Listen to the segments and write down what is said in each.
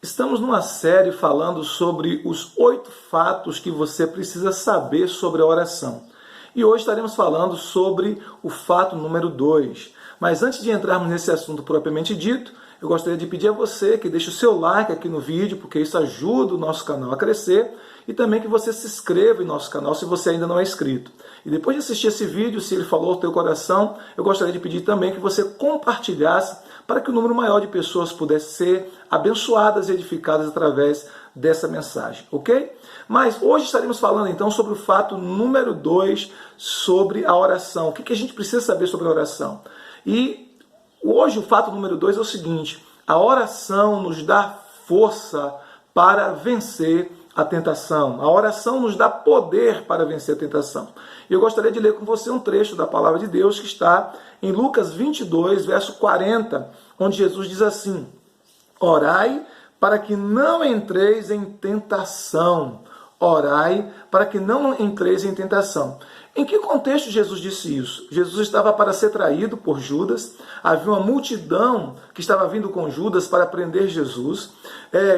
Estamos numa série falando sobre os 8 fatos que você precisa saber sobre a oração. E hoje estaremos falando sobre o fato número 2. Mas antes de entrarmos nesse assunto propriamente dito, eu gostaria de pedir a você que deixe o seu like aqui no vídeo, porque isso ajuda o nosso canal a crescer, e também que você se inscreva em nosso canal se você ainda não é inscrito. E depois de assistir esse vídeo, se ele falou ao teu coração, eu gostaria de pedir também que você compartilhasse para que o número maior de pessoas pudesse ser abençoadas e edificadas através dessa mensagem, ok? Mas hoje estaremos falando então sobre o fato número 2, sobre a oração. O que a gente precisa saber sobre a oração? E hoje o fato número 2 é o seguinte: a oração nos dá força para vencer a tentação. A oração nos dá poder para vencer a tentação. E eu gostaria de ler com você um trecho da palavra de Deus que está em Lucas 22, verso 40, onde Jesus diz assim: orai para que não entreis em tentação. Orai para que não entreis em tentação. Em que contexto Jesus disse isso? Jesus estava para ser traído por Judas, havia uma multidão que estava vindo com Judas para prender Jesus.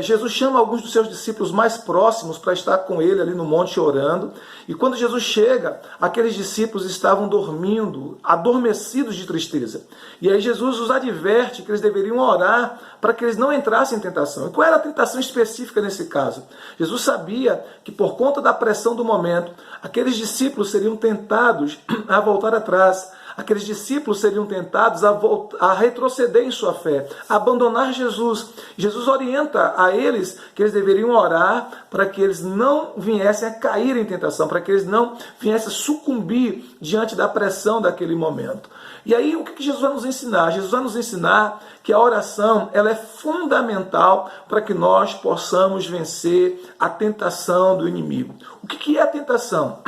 Jesus chama alguns dos seus discípulos mais próximos para estar com ele ali no monte orando, e quando Jesus chega, aqueles discípulos estavam dormindo, adormecidos de tristeza. E aí Jesus os adverte que eles deveriam orar para que eles não entrassem em tentação. E qual era a tentação específica nesse caso? Jesus sabia que por conta da pressão do momento, aqueles discípulos seriam tentados a voltar atrás. Aqueles discípulos seriam tentados a retroceder em sua fé, a abandonar Jesus. Jesus orienta a eles que eles deveriam orar para que eles não viessem a cair em tentação, para que eles não viessem a sucumbir diante da pressão daquele momento. E aí o que Jesus vai nos ensinar? Jesus vai nos ensinar que a oração ela é fundamental para que nós possamos vencer a tentação do inimigo. O que é a tentação?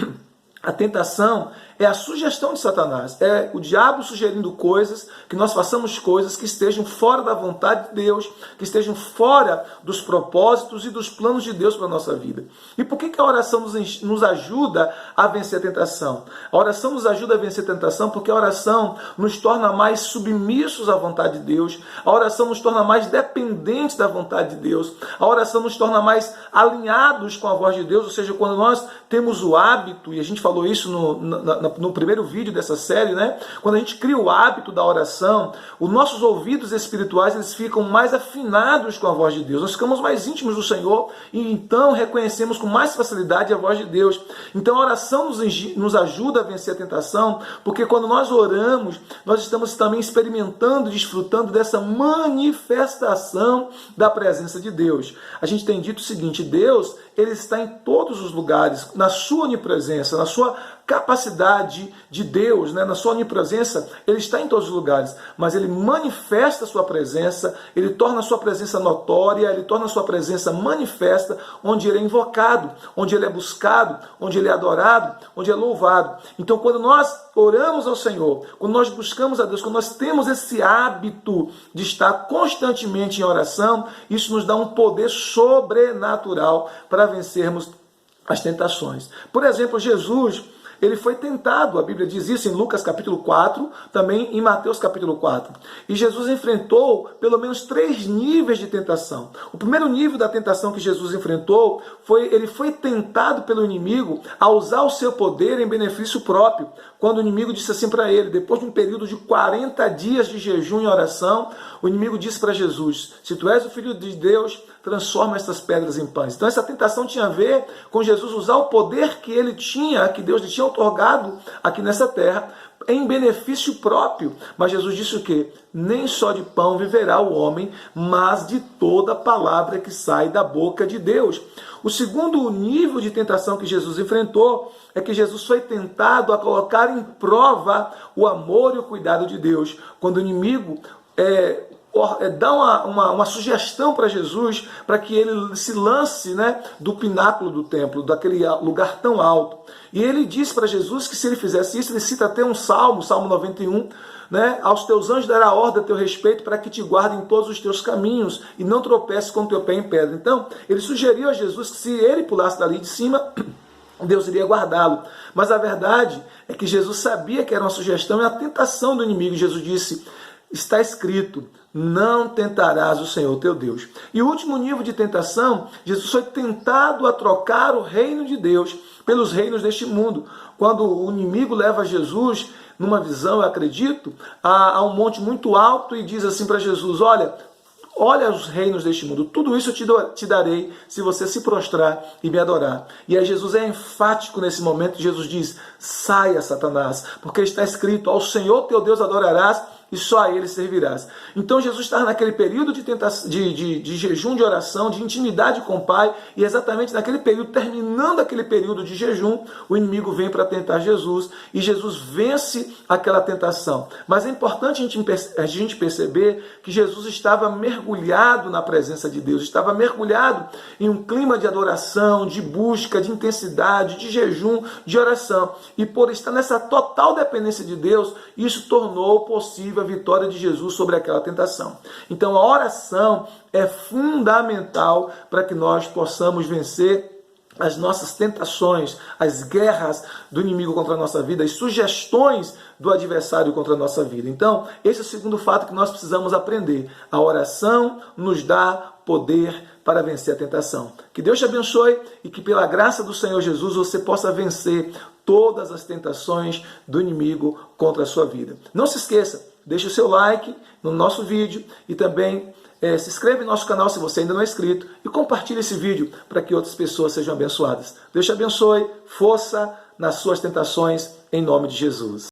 A tentação é a sugestão de Satanás, é o diabo sugerindo coisas, que nós façamos coisas que estejam fora da vontade de Deus, que estejam fora dos propósitos e dos planos de Deus para a nossa vida. E por que a oração nos ajuda a vencer a tentação? A oração nos ajuda a vencer a tentação porque a oração nos torna mais submissos à vontade de Deus, a oração nos torna mais dependentes da vontade de Deus, a oração nos torna mais alinhados com a voz de Deus, ou seja, quando nós temos o hábito, e a gente falou isso no primeiro vídeo dessa série, né? Quando a gente cria o hábito da oração, os nossos ouvidos espirituais eles ficam mais afinados com a voz de Deus. Nós ficamos mais íntimos do Senhor e então reconhecemos com mais facilidade a voz de Deus. Então a oração nos ajuda a vencer a tentação, porque quando nós oramos, nós estamos também experimentando, desfrutando dessa manifestação da presença de Deus. A gente tem dito o seguinte: Deus, ele está em todos os lugares, na sua onipresença, na sua capacidade de Deus, né? Na sua onipresença, ele está em todos os lugares, mas ele manifesta a sua presença, ele torna a sua presença notória, ele torna a sua presença manifesta, onde ele é invocado, onde ele é buscado, onde ele é adorado, onde é louvado. Então, quando nós oramos ao Senhor, quando nós buscamos a Deus, quando nós temos esse hábito de estar constantemente em oração, isso nos dá um poder sobrenatural para vencermos as tentações. Por exemplo, Jesus, ele foi tentado, a Bíblia diz isso em Lucas capítulo 4, também em Mateus capítulo 4. E Jesus enfrentou pelo menos 3 níveis de tentação. O primeiro nível da tentação que Jesus enfrentou ele foi tentado pelo inimigo a usar o seu poder em benefício próprio. Quando o inimigo disse assim para ele, depois de um período de 40 dias de jejum e oração, o inimigo disse para Jesus: se tu és o Filho de Deus, transforma essas pedras em pães. Então essa tentação tinha a ver com Jesus usar o poder que ele tinha, que Deus lhe tinha otorgado aqui nessa terra, em benefício próprio. Mas Jesus disse o quê? Nem só de pão viverá o homem, mas de toda palavra que sai da boca de Deus. O segundo nível de tentação que Jesus enfrentou é que Jesus foi tentado a colocar em prova o amor e o cuidado de Deus. Quando o inimigo dá uma sugestão para Jesus, para que ele se lance, né, do pináculo do templo, daquele lugar tão alto. E ele diz para Jesus que se ele fizesse isso, ele cita até um salmo, Salmo 91, né, aos teus anjos dará ordem a teu respeito para que te guardem em todos os teus caminhos e não tropece com o teu pé em pedra. Então, ele sugeriu a Jesus que se ele pulasse dali de cima, Deus iria guardá-lo. Mas a verdade é que Jesus sabia que era uma sugestão e a tentação do inimigo. Jesus disse: está escrito, não tentarás o Senhor teu Deus. E o último nível de tentação, Jesus foi tentado a trocar o reino de Deus pelos reinos deste mundo. Quando o inimigo leva Jesus, numa visão, eu acredito, a um monte muito alto e diz assim para Jesus: olha os reinos deste mundo, tudo isso eu te darei se você se prostrar e me adorar. E aí Jesus é enfático nesse momento, Jesus diz: saia, Satanás, porque está escrito: ao Senhor teu Deus adorarás e só a Ele servirás. Então Jesus estava naquele período de jejum, de oração, de intimidade com o Pai, e exatamente naquele período, terminando aquele período de jejum, o inimigo vem para tentar Jesus, e Jesus vence aquela tentação. Mas é importante a gente perceber que Jesus estava mergulhado na presença de Deus, estava mergulhado em um clima de adoração, de busca, de intensidade, de jejum, de oração. E por estar nessa total dependência de Deus, isso tornou possível a vitória de Jesus sobre aquela tentação. Então a oração é fundamental para que nós possamos vencer as nossas tentações, as guerras do inimigo contra a nossa vida, as sugestões do adversário contra a nossa vida. Então, esse é o segundo fato que nós precisamos aprender. A oração nos dá poder para vencer a tentação. Que Deus te abençoe e que pela graça do Senhor Jesus você possa vencer todas as tentações do inimigo contra a sua vida. Não se esqueça, deixe o seu like no nosso vídeo e também se inscreve no nosso canal se você ainda não é inscrito e compartilhe esse vídeo para que outras pessoas sejam abençoadas. Deus te abençoe, força nas suas tentações, em nome de Jesus.